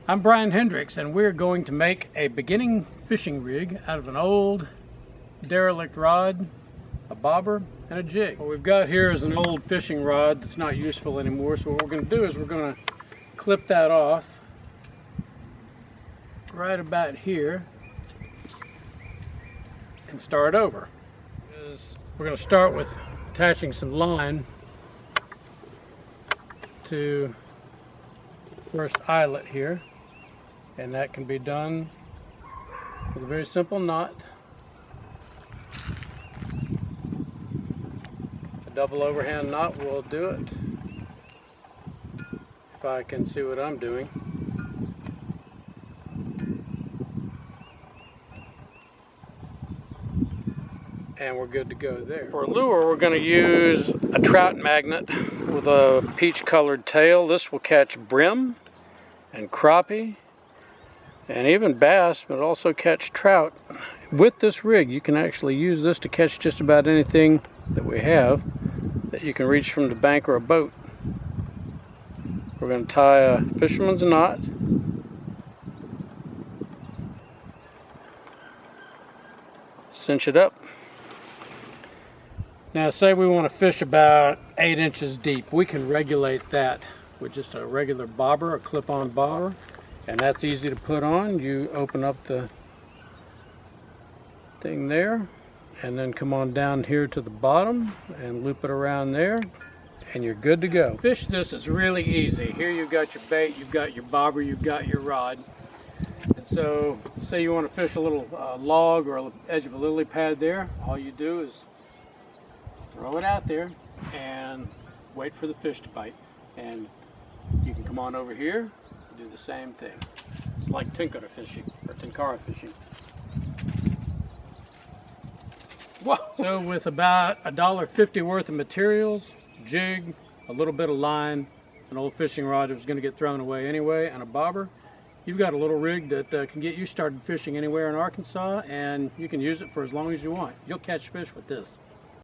I'm Bryan Hendricks, and we're going to make a beginning fishing rig out of an old derelict rod, a bobber, and a jig. What we've got here is an old fishing rod that's not useful anymore, so what we're going to do is we're going to clip that off right about here and start over. We're going to start with attaching some line to the first eyelet here, and that can be done with a very simple knot. A double overhand knot will do it, if I can see what I'm doing. And we're good to go there. For a lure, we're going to use a trout magnet with a peach colored tail. This will catch brim and crappie and even bass, but also catch trout. With this rig, you can actually use this to catch just about anything that we have that you can reach from the bank or a boat. We're going to tie a fisherman's knot. Cinch it up. Now say we want to fish about 8 inches deep. We can regulate that with just a regular bobber, a clip-on bobber, and that's easy to put on. You open up the thing there and then come on down here to the bottom and loop it around there, and you're good to go. Fish this is really easy. Here you've got your bait, you've got your bobber, you've got your rod. And so say you want to fish a little log or edge of a lily pad there, all you do is throw it out there and wait for the fish to bite. And you can come on over here and do the same thing. It's like tinkara fishing or tinkara fishing. Whoa. So with about $1.50 worth of materials, jig, a little bit of line, an old fishing rod that was going to get thrown away anyway, and a bobber, you've got a little rig that can get you started fishing anywhere in Arkansas, and you can use it for as long as you want. You'll catch fish with this.